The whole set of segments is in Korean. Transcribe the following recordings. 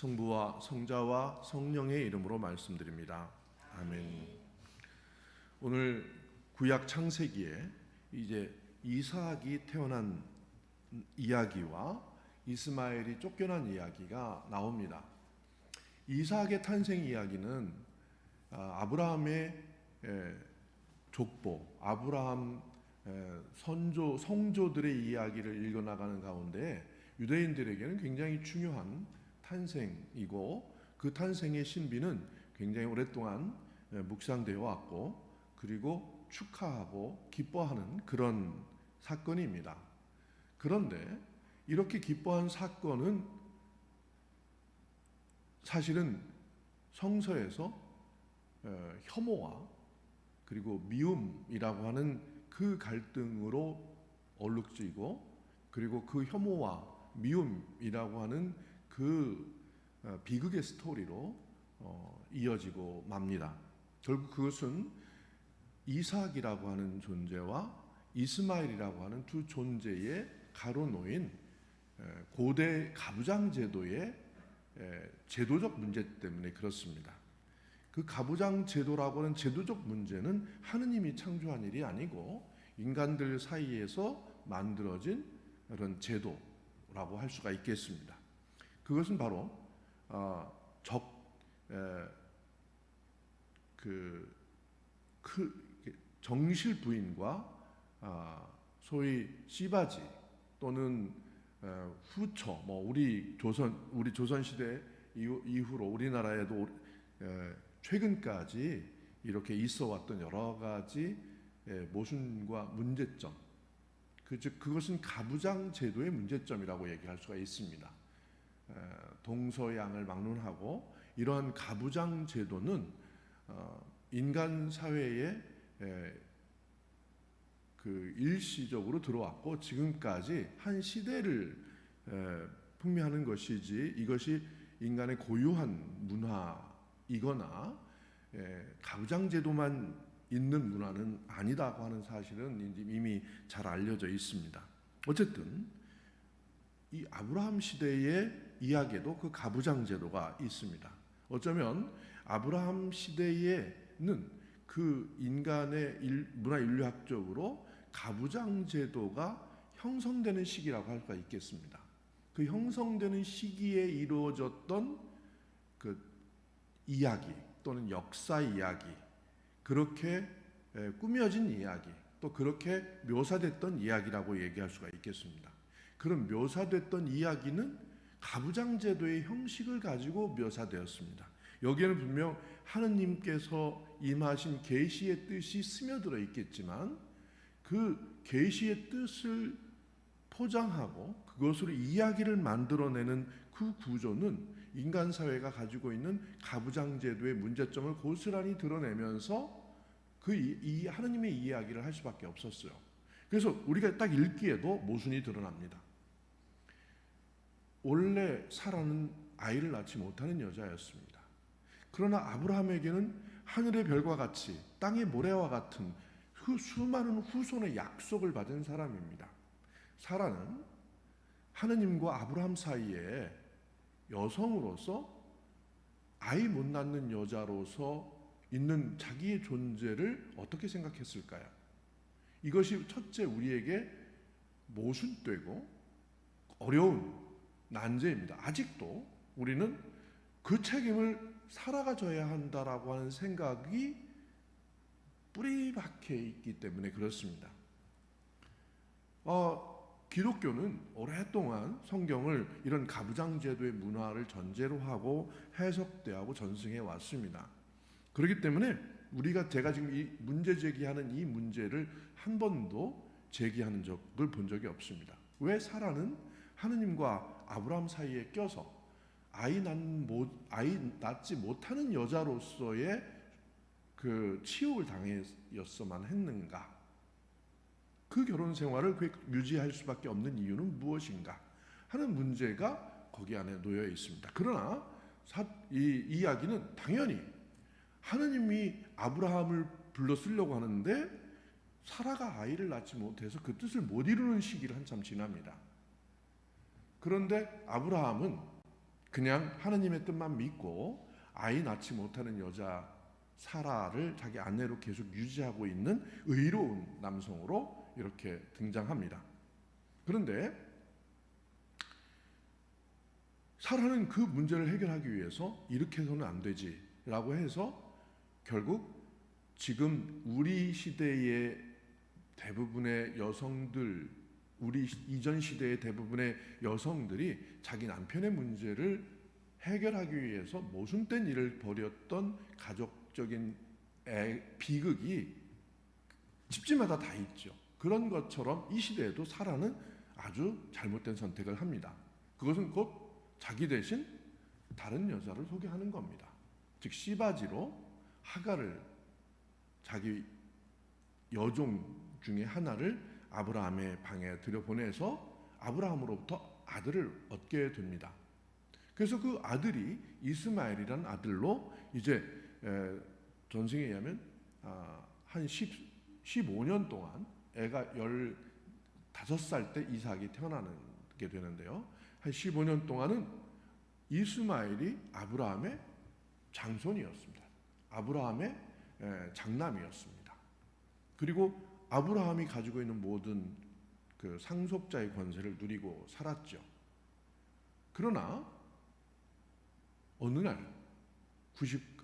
성부와 성자와 성령의 이름으로 말씀드립니다. 아멘. 오늘 구약 창세기에 이제 이삭이 태어난 이야기와 이스마엘이 쫓겨난 이야기가 나옵니다. 이삭의 탄생 이야기는 아브라함의 족보, 아브라함 성조들의 이야기를 읽어나가는 가운데 유대인들에게는 굉장히 중요한 탄생이고, 그 탄생의 신비는 굉장히 오랫동안 묵상되어 왔고, 그리고 축하하고 기뻐하는 그런 사건입니다. 그런데 이렇게 기뻐한 사건은 사실은 성서에서 혐오와 그리고 미움이라고 하는 그 갈등으로 얼룩지고, 그리고 그 혐오와 미움이라고 하는 그 비극의 스토리로 이어지고 맙니다. 결국 그것은 이삭이라고 하는 존재와 이스마엘이라고 하는 두 존재의 가로놓인 고대 가부장 제도의 제도적 문제 때문에 그렇습니다. 그 가부장 제도라고 하는 제도적 문제는 하느님이 창조한 일이 아니고 인간들 사이에서 만들어진 그런 제도라고 할 수가 있겠습니다. 그것은 바로 정실 부인과 소위 씨바지 또는 후처, 우리 조선 시대 이후로 우리나라에도 최근까지 이렇게 있어왔던 여러 가지 모순과 문제점, 그것은 가부장 제도의 문제점이라고 얘기할 수가 있습니다. 동서양을 막론하고 이러한 가부장 제도는 인간 사회에 일시적으로 들어왔고 지금까지 한 시대를 풍미하는 것이지, 이것이 인간의 고유한 문화이거나 가부장 제도만 있는 문화는 아니다고 하는 사실은 이미 잘 알려져 있습니다. 어쨌든 이 아브라함 시대의 이야기에도 그 가부장 제도가 있습니다. 어쩌면 아브라함 시대에는 그 인간의 문화 인류학적으로 가부장 제도가 형성되는 시기라고 할 수가 있겠습니다. 그 형성되는 시기에 이루어졌던 그 이야기 또는 역사 이야기, 그렇게 꾸며진 이야기, 또 그렇게 묘사됐던 이야기라고 얘기할 수가 있겠습니다. 그런 묘사됐던 이야기는 가부장 제도의 형식을 가지고 묘사되었습니다. 여기에는 분명 하느님께서 임하신 계시의 뜻이 스며들어 있겠지만, 그 계시의 뜻을 포장하고 그것으로 이야기를 만들어내는 그 구조는 인간 사회가 가지고 있는 가부장 제도의 문제점을 고스란히 드러내면서 이 하느님의 이야기를 할 수밖에 없었어요. 그래서 우리가 딱 읽기에도 모순이 드러납니다. 원래 사라는 아이를 낳지 못하는 여자였습니다. 그러나 아브라함에게는 하늘의 별과 같이 땅의 모래와 같은 그 수많은 후손의 약속을 받은 사람입니다. 사라는 하느님과 아브라함 사이에 여성으로서, 아이 못 낳는 여자로서 있는 자기의 존재를 어떻게 생각했을까요? 이것이 첫째 우리에게 모순되고 어려운 난제입니다. 아직도 우리는 그 책임을 사라가 져야 한다라고 하는 생각이 뿌리 박혀 있기 때문에 그렇습니다. 기독교는 오랫동안 성경을 이런 가부장 제도의 문화를 전제로 하고 해석되고 전승해 왔습니다. 그렇기 때문에 제가 지금 이 문제 제기하는 이 문제를 한 번도 제기하는 적을 본 적이 없습니다. 왜 사라는 하느님과 아브라함 사이에 껴서 아이 낳지 못하는 여자로서의 그 치욕을 당했어만 했는가? 그 결혼 생활을 유지할 수밖에 없는 이유는 무엇인가 하는 문제가 거기 안에 놓여 있습니다. 그러나 이 이야기는 당연히 하느님이 아브라함을 불러 쓰려고 하는데 사라가 아이를 낳지 못해서 그 뜻을 못 이루는 시기를 한참 지납니다. 그런데 아브라함은 그냥 하느님의 뜻만 믿고 아이 낳지 못하는 여자 사라를 자기 아내로 계속 유지하고 있는 의로운 남성으로 이렇게 등장합니다. 그런데 사라는 그 문제를 해결하기 위해서 이렇게 해서는 안 되지라고 해서 결국 지금 우리 시대의 대부분의 여성들, 우리 이전 시대의 대부분의 여성들이 자기 남편의 문제를 해결하기 위해서 모순된 일을 벌였던 가족적인 비극이 집집마다 다 있죠. 그런 것처럼 이 시대에도 사라는 아주 잘못된 선택을 합니다. 그것은 곧 자기 대신 다른 여자를 소개하는 겁니다. 즉 시바지로 하갈을 자기 여종 중에 하나를 아브라함의 방에 들여보내서 아브라함으로부터 아들을 얻게 됩니다. 그래서 그 아들이 이스마엘이라는 아들로 이제 전승에 의하면 한 15년 동안 애가 15살 때 이삭이 태어나게 되는데요. 한 15년 동안은 이스마엘이 아브라함의 장손이었습니다. 아브라함의 장남이었습니다. 그리고 아브라함이 가지고 있는 모든 그 상속자의 권세를 누리고 살았죠. 그러나 어느 날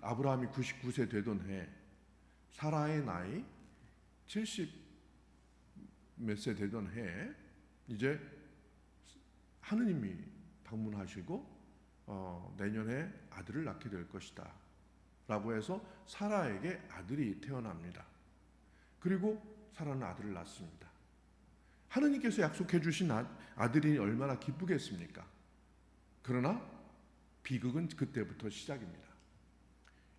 아브라함이 99세 되던 해 사라의 나이 70 몇 세 되던 해 이제 하느님이 방문하시고 내년에 아들을 낳게 될 것이다 라고 해서 사라에게 아들이 태어납니다. 그리고 사라는 아들을 낳습니다. 하느님께서 약속해 주신 아들이 얼마나 기쁘겠습니까? 그러나 비극은 그때부터 시작입니다.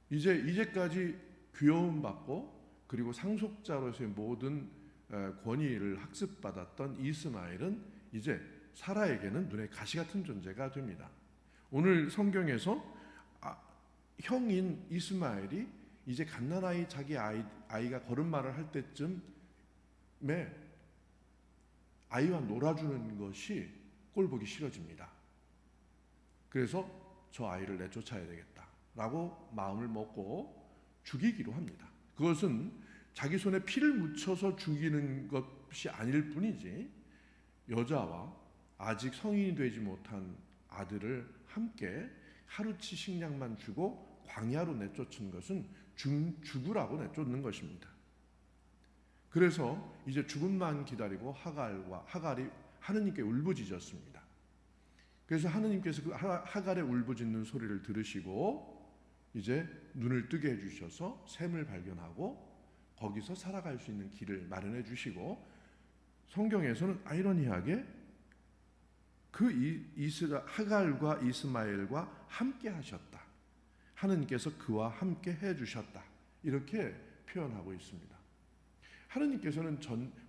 이제까지 귀여움 받고 그리고 상속자로서의 모든 권위를 학습받았던 이스마엘은 이제 사라에게는 눈에 가시 같은 존재가 됩니다. 오늘 성경에서 형인 이스마엘이 이제 갓난아이 자기 아이가 걸음마를 할 때쯤에 아이와 놀아주는 것이 꼴보기 싫어집니다. 그래서 저 아이를 내쫓아야 되겠다라고 마음을 먹고 죽이기로 합니다. 그것은 자기 손에 피를 묻혀서 죽이는 것이 아닐 뿐이지 여자와 아직 성인이 되지 못한 아들을 함께 하루치 식량만 주고 광야로 내쫓은 것은 죽으라고 내쫓는 것입니다. 그래서 이제 죽음만 기다리고 하갈이 하느님께 울부짖었습니다. 그래서 하느님께서 그 하갈의 울부짖는 소리를 들으시고 이제 눈을 뜨게 해주셔서 샘을 발견하고 거기서 살아갈 수 있는 길을 마련해 주시고 성경에서는 아이러니하게 하갈과 이스마엘과 함께 하셨다. 하느님께서 그와 함께 해주셨다. 이렇게 표현하고 있습니다. 하느님께서는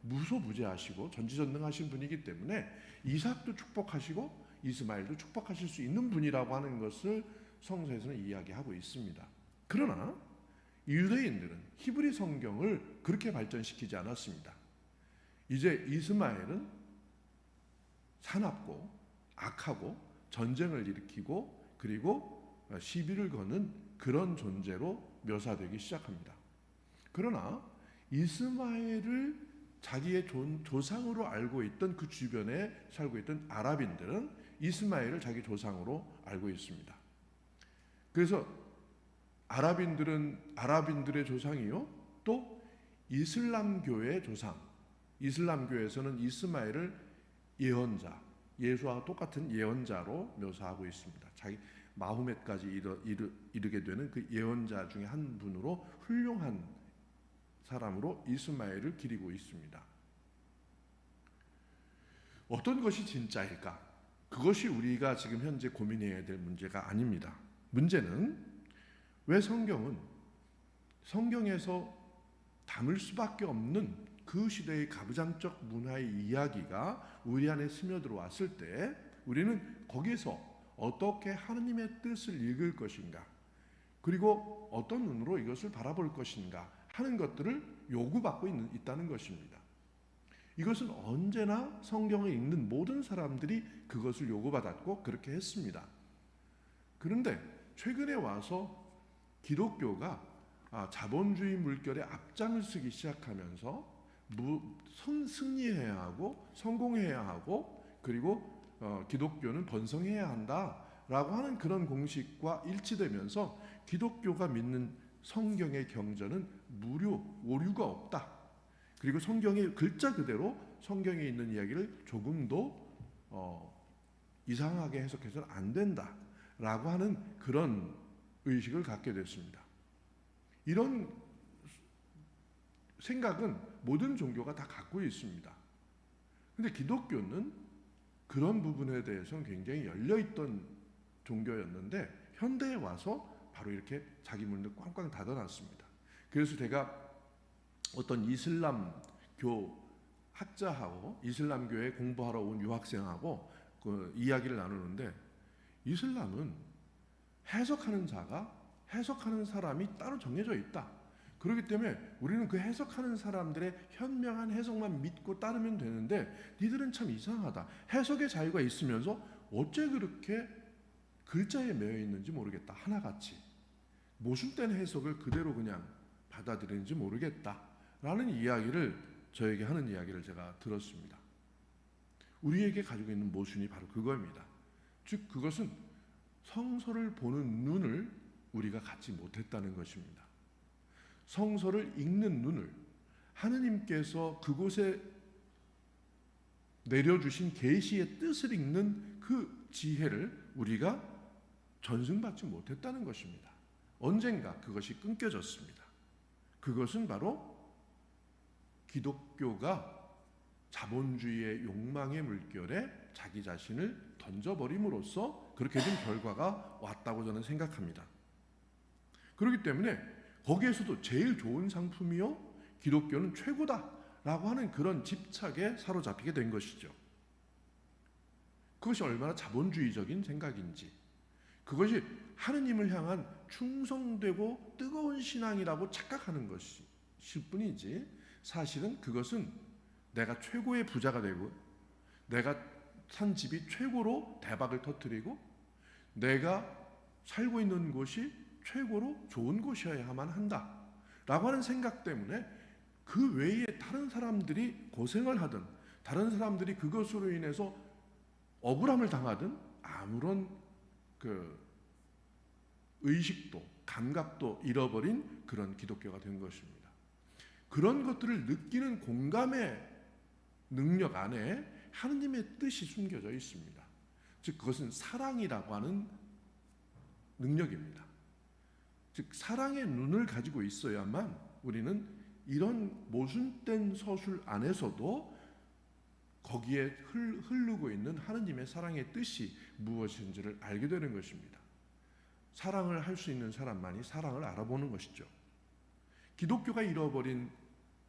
무소부재하시고 전지전능하신 분이기 때문에 이삭도 축복하시고 이스마엘도 축복하실 수 있는 분이라고 하는 것을 성서에서는 이야기하고 있습니다. 그러나 유대인들은 히브리 성경을 그렇게 발전시키지 않았습니다. 이제 이스마엘은 사납고 악하고 전쟁을 일으키고 그리고 시비를 거는 그런 존재로 묘사되기 시작합니다. 그러나 이스마엘을 자기의 조상으로 알고 있던 그 주변에 살고 있던 아랍인들은 이스마엘을 자기 조상으로 알고 있습니다. 그래서 아랍인들의 조상이요 또 이슬람교의 조상, 이슬람교에서는 이스마엘을 예언자, 예수와 똑같은 예언자로 묘사하고 있습니다. 자기 마호멧까지 이르게 되는 그 예언자 중에 한 분으로 훌륭한 사람으로 이스마엘을 기리고 있습니다. 어떤 것이 진짜일까? 그것이 우리가 지금 현재 고민해야 될 문제가 아닙니다. 문제는 왜 성경에서 담을 수밖에 없는 그 시대의 가부장적 문화의 이야기가 우리 안에 스며들어왔을 때 우리는 거기서 어떻게 하느님의 뜻을 읽을 것인가, 그리고 어떤 눈으로 이것을 바라볼 것인가 하는 것들을 요구받고 있다는 것입니다. 이것은 언제나 성경을 읽는 모든 사람들이 그것을 요구받았고 그렇게 했습니다. 그런데 최근에 와서 기독교가 자본주의 물결에 앞장을 서기 시작하면서 승리해야 하고 성공해야 하고 그리고 기독교는 번성해야 한다라고 하는 그런 공식과 일치되면서 기독교가 믿는 성경의 경전은 무료, 오류가 없다. 그리고 성경의 글자 그대로 성경에 있는 이야기를 조금도 이상하게 해석해서는 안 된다라고 하는 그런 의식을 갖게 됐습니다. 이런 생각은 모든 종교가 다 갖고 있습니다. 근데 기독교는 그런 부분에 대해서는 굉장히 열려있던 종교였는데 현대에 와서 바로 이렇게 자기 문을 꽝꽝 닫아놨습니다. 그래서 제가 어떤 이슬람교 학자하고 이슬람교에 공부하러 온 유학생하고 그 이야기를 나누는데 이슬람은 해석하는 사람이 따로 정해져 있다. 그렇기 때문에 우리는 그 해석하는 사람들의 현명한 해석만 믿고 따르면 되는데 니들은 참 이상하다. 해석의 자유가 있으면서 어째 그렇게 글자에 매여 있는지 모르겠다. 하나같이 모순된 해석을 그대로 그냥 받아들이는지 모르겠다 라는 이야기를 저에게 하는 이야기를 제가 들었습니다. 우리에게 가지고 있는 모순이 바로 그겁니다. 즉 그것은 성서를 보는 눈을 우리가 갖지 못했다는 것입니다. 성서를 읽는 눈을 하느님께서 그곳에 내려주신 계시의 뜻을 읽는 그 지혜를 우리가 전승받지 못했다는 것입니다. 언젠가 그것이 끊겨졌습니다. 그것은 바로 기독교가 자본주의의 욕망의 물결에 자기 자신을 던져버림으로써 그렇게 된 결과가 왔다고 저는 생각합니다. 그렇기 때문에 거기에서도 제일 좋은 상품이요 기독교는 최고다라고 하는 그런 집착에 사로잡히게 된 것이죠. 그것이 얼마나 자본주의적인 생각인지, 그것이 하느님을 향한 충성되고 뜨거운 신앙이라고 착각하는 것일 뿐이지 사실은 그것은 내가 최고의 부자가 되고 내가 산 집이 최고로 대박을 터뜨리고 내가 살고 있는 곳이 최고로 좋은 곳이어야만 한다라고 하는 생각 때문에 그 외에 다른 사람들이 고생을 하든 다른 사람들이 그것으로 인해서 억울함을 당하든 아무런 그 의식도 감각도 잃어버린 그런 기독교가 된 것입니다. 그런 것들을 느끼는 공감의 능력 안에 하느님의 뜻이 숨겨져 있습니다. 즉 그것은 사랑이라고 하는 능력입니다. 즉 사랑의 눈을 가지고 있어야만 우리는 이런 모순된 서술 안에서도 거기에 흐르고 있는 하느님의 사랑의 뜻이 무엇인지를 알게 되는 것입니다. 사랑을 할 수 있는 사람만이 사랑을 알아보는 것이죠. 기독교가 잃어버린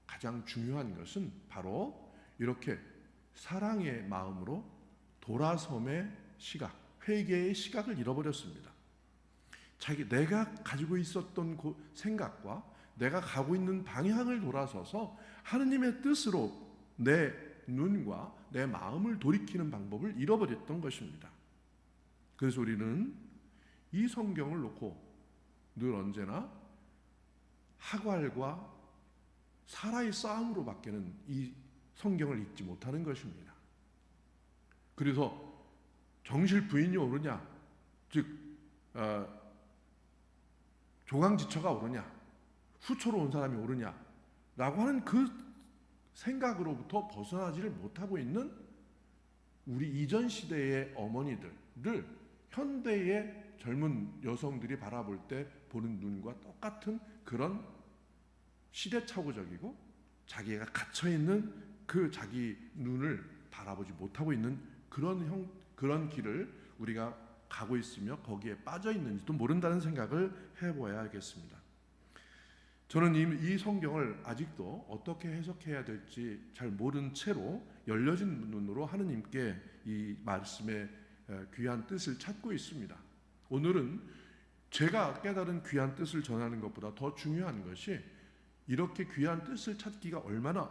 가장 중요한 것은 바로 이렇게 사랑의 마음으로 돌아섬의 시각, 회개의 시각을 잃어버렸습니다. 내가 가지고 있었던 그 생각과 내가 가고 있는 방향을 돌아서서 하느님의 뜻으로 내 눈과 내 마음을 돌이키는 방법을 잃어버렸던 것입니다. 그래서 우리는 이 성경을 놓고 늘 언제나 학활과 사라의 싸움으로 밖에는 이 성경을 읽지 못하는 것입니다. 그래서 정실 부인이 오르냐, 즉 조강지처가 오르냐, 후초로 온 사람이 오르냐라고 하는 그 생각으로부터 벗어나지를 못하고 있는 우리 이전 시대의 어머니들을 현대의 젊은 여성들이 바라볼 때 보는 눈과 똑같은 그런 시대착오적이고 자기가 갇혀있는 그 자기 눈을 바라보지 못하고 있는 그런 길을 우리가 가고 있으며 거기에 빠져 있는지도 모른다는 생각을 해봐야겠습니다. 저는 이 성경을 아직도 어떻게 해석해야 될지 잘 모른 채로 열려진 눈으로 하느님께 이 말씀의 귀한 뜻을 찾고 있습니다. 오늘은 제가 깨달은 귀한 뜻을 전하는 것보다 더 중요한 것이 이렇게 귀한 뜻을 찾기가 얼마나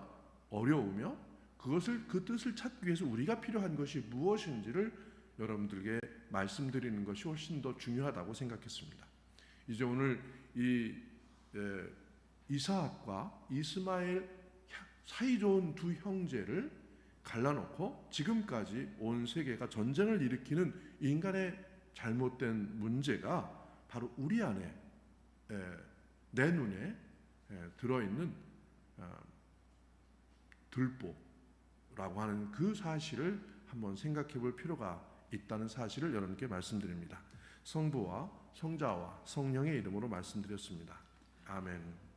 어려우며 그 뜻을 찾기 위해서 우리가 필요한 것이 무엇인지를 여러분들에게 말씀드리는 것이 훨씬 더 중요하다고 생각했습니다. 이제 오늘 이 이삭과 이스마엘 사이좋은 두 형제를 갈라놓고 지금까지 온 세계가 전쟁을 일으키는 인간의 잘못된 문제가 바로 우리 안에 내 눈에 들어있는 들보라고 하는 그 사실을 한번 생각해 볼 필요가 있다는 사실을 여러분께 말씀드립니다. 성부와 성자와 성령의 이름으로 말씀드렸습니다. 아멘.